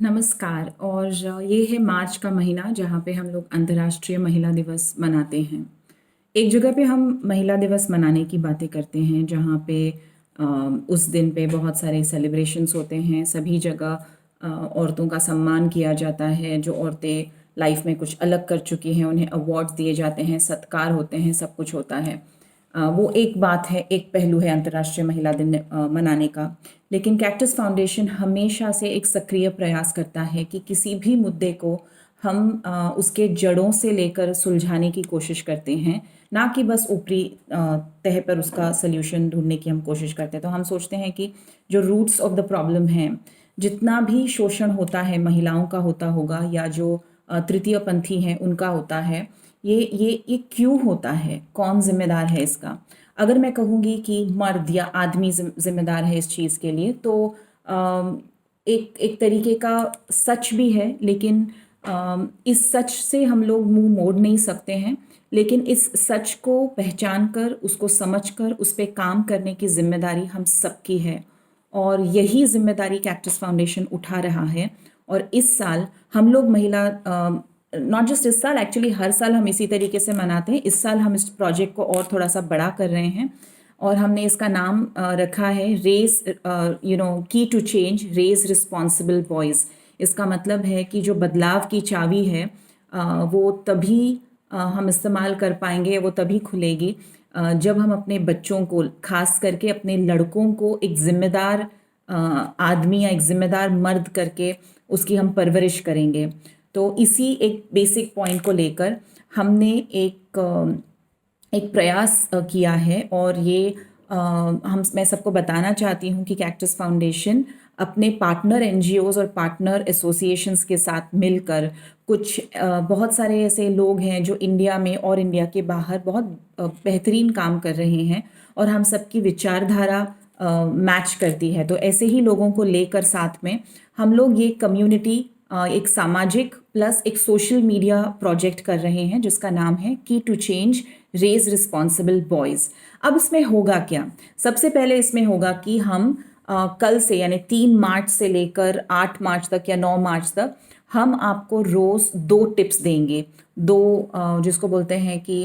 नमस्कार। और ये है मार्च का महीना जहाँ पे हम लोग अंतर्राष्ट्रीय महिला दिवस मनाते हैं। एक जगह पे हम महिला दिवस मनाने की बातें करते हैं जहाँ पे अ, उस दिन पे बहुत सारे सेलिब्रेशंस होते हैं। सभी जगह औरतों का सम्मान किया जाता है। जो औरतें लाइफ में कुछ अलग कर चुकी हैं उन्हें अवार्ड्स दिए जाते हैं, सत्कार होते हैं, सब कुछ होता है। वो एक बात है, एक पहलू है अंतर्राष्ट्रीय महिला दिन मनाने का। लेकिन कैक्टस फाउंडेशन हमेशा से एक सक्रिय प्रयास करता है कि किसी भी मुद्दे को हम उसके जड़ों से लेकर सुलझाने की कोशिश करते हैं, ना कि बस ऊपरी तह पर उसका सल्यूशन ढूंढने की हम कोशिश करते हैं। तो हम सोचते हैं कि जो रूट्स ऑफ द प्रॉब्लम हैं, जितना भी शोषण होता है महिलाओं का होता होगा या जो तृतीय पंथी हैं उनका होता है, ये क्यों होता है, कौन जिम्मेदार है इसका। अगर मैं कहूँगी कि मर्द या आदमी जिम्मेदार है इस चीज़ के लिए, तो एक एक तरीके का सच भी है। लेकिन इस सच से हम लोग मुंह मोड़ नहीं सकते हैं। लेकिन इस सच को पहचान कर, उसको समझ कर, उस पर काम करने की जिम्मेदारी हम सबकी है। और यही जिम्मेदारी कैक्टस फाउंडेशन उठा रहा है। और इस साल हम लोग महिला, नॉट जस्ट इस साल, एक्चुअली हर साल हम इसी तरीके से मनाते हैं। इस साल हम इस प्रोजेक्ट को और थोड़ा सा बड़ा कर रहे हैं और हमने इसका नाम रखा है raise key to change, raise responsible boys. इसका मतलब है कि जो बदलाव की चाबी है वो तभी हम इस्तेमाल कर पाएंगे, वो तभी खुलेगी जब हम अपने बच्चों को, खास करके अपने लड़कों को, एक जिम्मेदार आदमी या एक जिम्मेदार मर्द करके उसकी हम परवरिश करेंगे। तो इसी एक बेसिक पॉइंट को लेकर हमने एक प्रयास किया है। और ये मैं सबको बताना चाहती हूँ कि कैक्टस फाउंडेशन अपने पार्टनर एनजीओज और पार्टनर एसोसिएशंस के साथ मिलकर कुछ बहुत सारे ऐसे लोग हैं जो इंडिया में और इंडिया के बाहर बहुत बेहतरीन काम कर रहे हैं और हम सबकी विचारधारा मैच करती है। तो ऐसे ही लोगों को लेकर साथ में हम लोग ये कम्युनिटी, एक सामाजिक प्लस एक सोशल मीडिया प्रोजेक्ट कर रहे हैं जिसका नाम है key to change, raise responsible boys. अब इसमें होगा क्या? सबसे पहले इसमें होगा कि हम कल से, यानी 3 मार्च से लेकर 8 मार्च तक या 9 मार्च तक, हम आपको रोज़ 2 टिप्स देंगे। दो जिसको बोलते हैं कि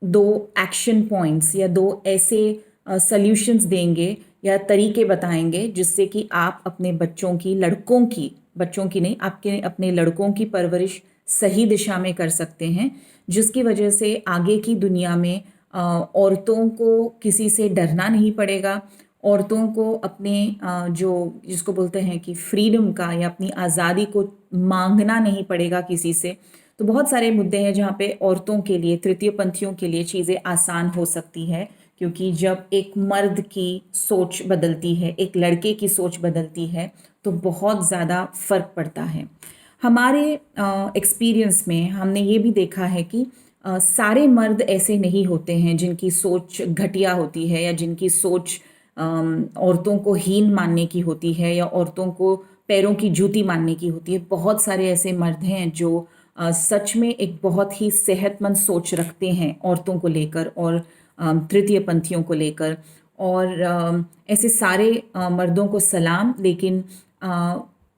2 एक्शन पॉइंट्स या 2 ऐसे सल्यूशंस देंगे या तरीके बताएंगे जिससे कि आप अपने बच्चों की, लड़कों की, बच्चों की नहीं, आपके अपने लड़कों की परवरिश सही दिशा में कर सकते हैं। जिसकी वजह से आगे की दुनिया में औरतों को किसी से डरना नहीं पड़ेगा। औरतों को अपने जो जिसको बोलते हैं कि फ्रीडम का या अपनी आज़ादी को मांगना नहीं पड़ेगा किसी से। तो बहुत सारे मुद्दे हैं जहाँ पे औरतों के लिए, तृतीय पंथियों के लिए चीज़ें आसान हो सकती है। क्योंकि जब एक मर्द की सोच बदलती है, एक लड़के की सोच बदलती है, तो बहुत ज़्यादा फ़र्क पड़ता है। हमारे एक्सपीरियंस में हमने ये भी देखा है कि सारे मर्द ऐसे नहीं होते हैं जिनकी सोच घटिया होती है या जिनकी सोच औरतों को हीन मानने की होती है या औरतों को पैरों की जूती मानने की होती है। बहुत सारे ऐसे मर्द हैं जो सच में एक बहुत ही सेहतमंद सोच रखते हैं औरतों को लेकर और तृतीय पंथियों को लेकर। और ऐसे सारे मर्दों को सलाम। लेकिन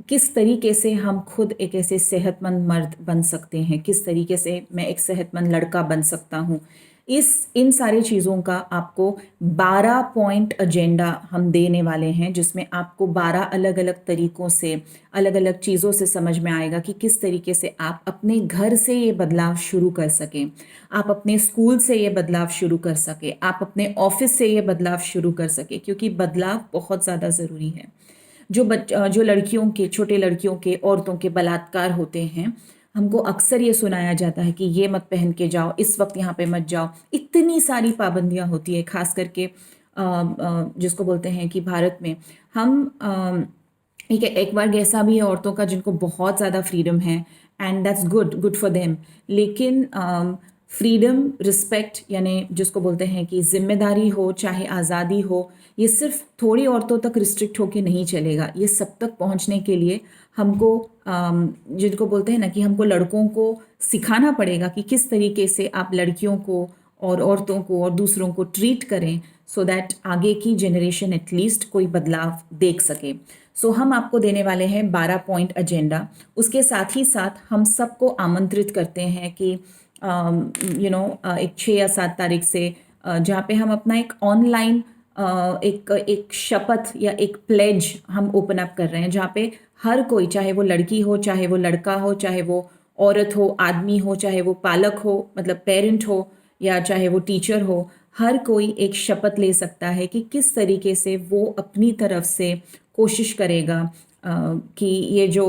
किस तरीके से हम खुद एक ऐसे सेहतमंद मर्द बन सकते हैं, किस तरीके से मैं एक सेहतमंद लड़का बन सकता हूँ, इन सारी चीज़ों का आपको 12 पॉइंट एजेंडा हम देने वाले हैं, जिसमें आपको 12 अलग अलग तरीकों से, अलग अलग चीज़ों से समझ में आएगा कि किस तरीके से आप अपने घर से ये बदलाव शुरू कर सकें, आप अपने स्कूल से ये बदलाव शुरू कर सकें, आप अपने ऑफिस से ये बदलाव शुरू कर सकें। क्योंकि बदलाव बहुत ज़्यादा ज़रूरी है। जो लड़कियों के, छोटे लड़कियों के, औरतों के बलात्कार होते हैं, हमको अक्सर ये सुनाया जाता है कि ये मत पहन के जाओ, इस वक्त यहाँ पे मत जाओ। इतनी सारी पाबंदियाँ होती है, खास करके जिसको बोलते हैं कि भारत में हम एक वर्ग ऐसा भी है औरतों का जिनको बहुत ज़्यादा फ्रीडम है, and that's good, good for them. लेकिन फ्रीडम, रिस्पेक्ट, यानी जिसको बोलते हैं कि जिम्मेदारी हो चाहे आज़ादी हो, ये सिर्फ थोड़ी औरतों तक रिस्ट्रिक्ट होके नहीं चलेगा। ये सब तक पहुंचने के लिए हमको जिनको बोलते हैं ना कि हमको लड़कों को सिखाना पड़ेगा कि किस तरीके से आप लड़कियों को और औरतों को और दूसरों को ट्रीट करें, सो दैट आगे की जनरेशन एटलीस्ट कोई बदलाव देख सके। सो हम आपको देने वाले हैं 12 पॉइंट एजेंडा। उसके साथ ही साथ हम सबको आमंत्रित करते हैं कि एक 6 या 7 तारीख से जहाँ पे हम अपना एक ऑनलाइन एक शपथ या एक प्लेज हम ओपन अप कर रहे हैं, जहाँ पे हर कोई, चाहे वो लड़की हो, चाहे वो लड़का हो, चाहे वो औरत हो, आदमी हो, चाहे वो पालक हो, मतलब पेरेंट हो, या चाहे वो टीचर हो, हर कोई एक शपथ ले सकता है कि किस तरीके से वो अपनी तरफ से कोशिश करेगा कि ये जो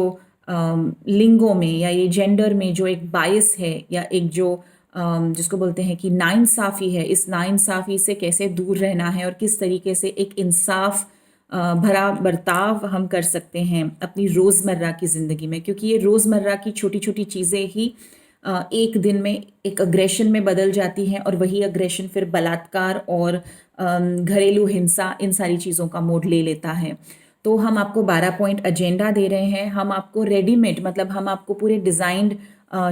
लिंगों में या ये जेंडर में जो एक बायस है या एक जो जिसको बोलते हैं कि नाइंसाफ़ी है, इस नाइंसाफ़ी से कैसे दूर रहना है और किस तरीके से एक इंसाफ भरा बर्ताव हम कर सकते हैं अपनी रोज़मर्रा की ज़िंदगी में, क्योंकि ये रोज़मर्रा की छोटी छोटी चीज़ें ही एक दिन में एक अग्रेशन में बदल जाती हैं, और वही अग्रेशन फिर बलात्कार और घरेलू हिंसा, इन सारी चीज़ों का मोड़ ले लेता है। तो हम आपको 12 पॉइंट एजेंडा दे रहे हैं। हम आपको रेडीमेड, मतलब हम आपको पूरे डिज़ाइंड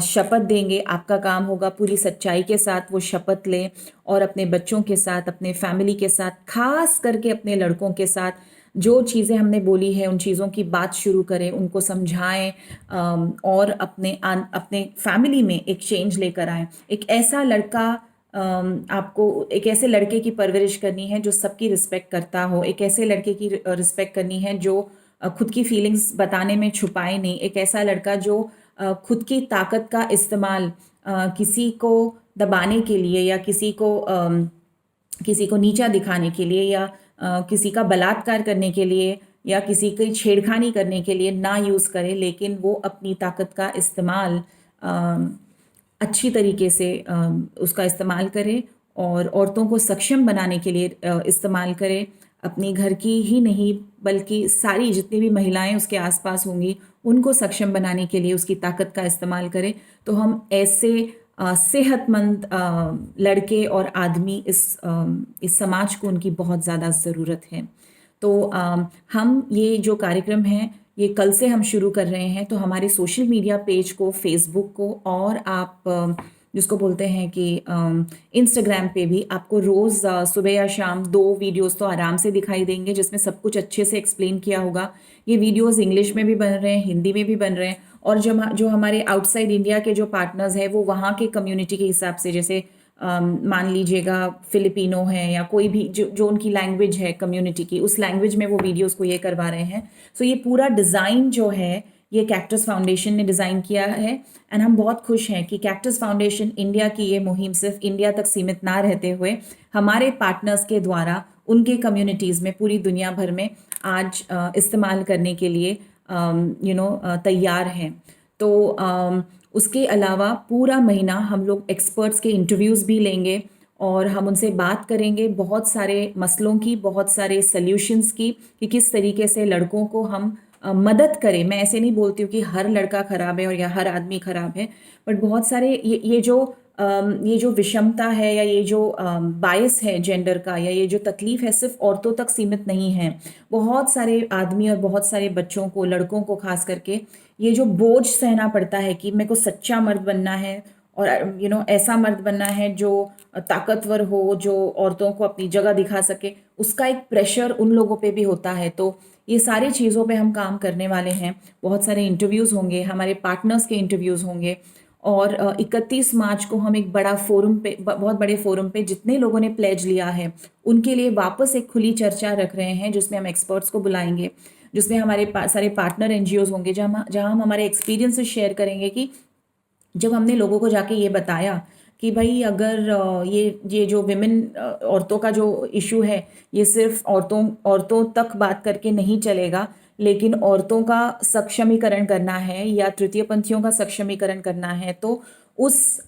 शपथ देंगे। आपका काम होगा पूरी सच्चाई के साथ वो शपथ लें और अपने बच्चों के साथ, अपने फैमिली के साथ, खास करके अपने लड़कों के साथ जो चीज़ें हमने बोली है उन चीज़ों की बात शुरू करें, उनको समझाएं और अपने फैमिली में एक चेंज लेकर आएं। एक ऐसा लड़का, आपको एक ऐसे लड़के की परवरिश करनी है जो सबकी रिस्पेक्ट करता हो। एक ऐसे लड़के की रिस्पेक्ट करनी है जो खुद की फीलिंग्स बताने में छुपाए नहीं। एक ऐसा लड़का जो खुद की ताकत का इस्तेमाल किसी को दबाने के लिए या किसी को नीचा दिखाने के लिए या किसी का बलात्कार करने के लिए या किसी की छेड़खानी करने के लिए ना यूज़ करे, लेकिन वो अपनी ताकत का इस्तेमाल अच्छी तरीके से उसका इस्तेमाल करे और औरतों को सक्षम बनाने के लिए इस्तेमाल करे। अपनी घर की ही नहीं बल्कि सारी जितनी भी महिलाएं उसके आसपास होंगी उनको सक्षम बनाने के लिए उसकी ताकत का इस्तेमाल करें। तो हम ऐसे सेहतमंद लड़के और आदमी इस समाज को उनकी बहुत ज़्यादा ज़रूरत है। तो हम ये जो कार्यक्रम है ये कल से हम शुरू कर रहे हैं। तो हमारे सोशल मीडिया पेज को, फेसबुक को, और आप जिसको बोलते हैं कि इंस्टाग्राम पे भी आपको रोज़ सुबह या शाम 2 वीडियोस तो आराम से दिखाई देंगे जिसमें सब कुछ अच्छे से एक्सप्लेन किया होगा। ये वीडियोस इंग्लिश में भी बन रहे हैं, हिंदी में भी बन रहे हैं, और जो हमारे आउटसाइड इंडिया के जो पार्टनर्स हैं वो वहाँ के कम्युनिटी के हिसाब से, जैसे मान लीजिएगा फिलिपिनो है या कोई भी जो उनकी लैंग्वेज है कम्युनिटी की, उस लैंग्वेज में वो वीडियोस को ये करवा रहे हैं। सो ये पूरा डिज़ाइन जो है ये कैक्टस फाउंडेशन ने डिज़ाइन किया है। एंड हम बहुत खुश हैं कि कैक्टस फाउंडेशन इंडिया की ये मुहिम सिर्फ इंडिया तक सीमित ना रहते हुए हमारे पार्टनर्स के द्वारा उनके कम्युनिटीज़ में पूरी दुनिया भर में आज इस्तेमाल करने के लिए तैयार हैं। तो उसके अलावा पूरा महीना हम लोग एक्सपर्ट्स के इंटरव्यूज़ भी लेंगे और हम उनसे बात करेंगे बहुत सारे मसलों की, बहुत सारे सल्यूशंस की, कि किस तरीके से लड़कों को हम मदद करें। मैं ऐसे नहीं बोलती हूँ कि हर लड़का ख़राब है और या हर आदमी ख़राब है, बट बहुत सारे ये जो विषमता है या ये जो बायस है जेंडर का, या ये जो तकलीफ़ है, सिर्फ औरतों तक सीमित नहीं है। बहुत सारे आदमी और बहुत सारे बच्चों को, लड़कों को खास करके ये जो बोझ सहना पड़ता है कि मेरे को सच्चा मर्द बनना है और ऐसा मर्द बनना है जो ताकतवर हो, जो औरतों को अपनी जगह दिखा सके, उसका एक प्रेशर उन लोगों पे भी होता है। तो ये सारी चीज़ों पे हम काम करने वाले हैं। बहुत सारे इंटरव्यूज़ होंगे, हमारे पार्टनर्स के इंटरव्यूज़ होंगे, और 31 मार्च को हम एक बड़ा फोरम पे, बहुत बड़े फोरम पे जितने लोगों ने प्लेज लिया है उनके लिए वापस एक खुली चर्चा रख रहे हैं, जिसमें हम एक्सपर्ट्स को बुलाएंगे, जिसमें हमारे सारे पार्टनर NGOs होंगे, जहाँ हम हमारे एक्सपीरियंसेस शेयर करेंगे कि जब हमने लोगों को जाके ये बताया कि भाई अगर ये जो विमेन, औरतों का जो इशू है, ये सिर्फ औरतों तक बात करके नहीं चलेगा, लेकिन औरतों का सक्षमीकरण करना है या तृतीय पंथियों का सक्षमीकरण करना है, तो उस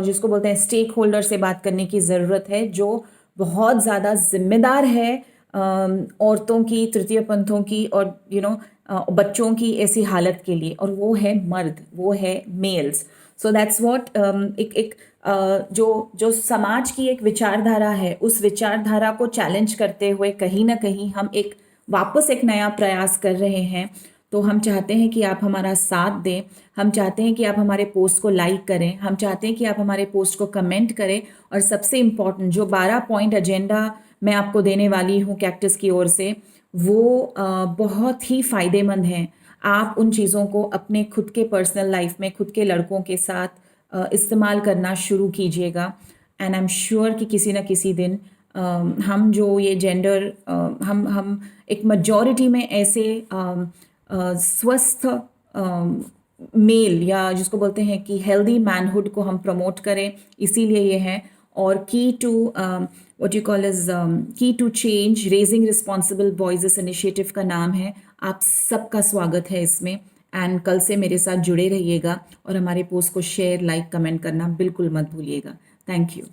जिसको बोलते हैं स्टेक होल्डर से बात करने की ज़रूरत है, जो बहुत ज़्यादा जिम्मेदार है औरतों की, तृतीय पंथों की और बच्चों की ऐसी हालत के लिए, और वो है मर्द, वो है मेल्स। सो दैट्स व्हाट एक जो समाज की एक विचारधारा है, उस विचारधारा को चैलेंज करते हुए कहीं ना कहीं हम वापस एक नया प्रयास कर रहे हैं। तो हम चाहते हैं कि आप हमारा साथ दें, हम चाहते हैं कि आप हमारे पोस्ट को लाइक करें, हम चाहते हैं कि आप हमारे पोस्ट को कमेंट करें, और सबसे इम्पॉर्टेंट जो 12 पॉइंट एजेंडा मैं आपको देने वाली हूँ कैक्टस की ओर से, वो बहुत ही फ़ायदेमंद हैं। आप उन चीज़ों को अपने खुद के पर्सनल लाइफ में खुद के लड़कों के साथ इस्तेमाल करना शुरू कीजिएगा, एंड आई एम श्योर कि किसी न किसी दिन हम जो ये जेंडर हम एक मेजॉरिटी में ऐसे स्वस्थ मेल, या जिसको बोलते हैं कि हेल्दी मैनहुड को हम प्रमोट करें, इसीलिए ये है। और key to what you call is key to change raising responsible boys इस इनिशिएटिव का नाम है। आप सबका स्वागत है इसमें, एंड कल से मेरे साथ जुड़े रहिएगा और हमारे पोस्ट को शेयर, लाइक, कमेंट करना बिल्कुल मत भूलिएगा। Thank you.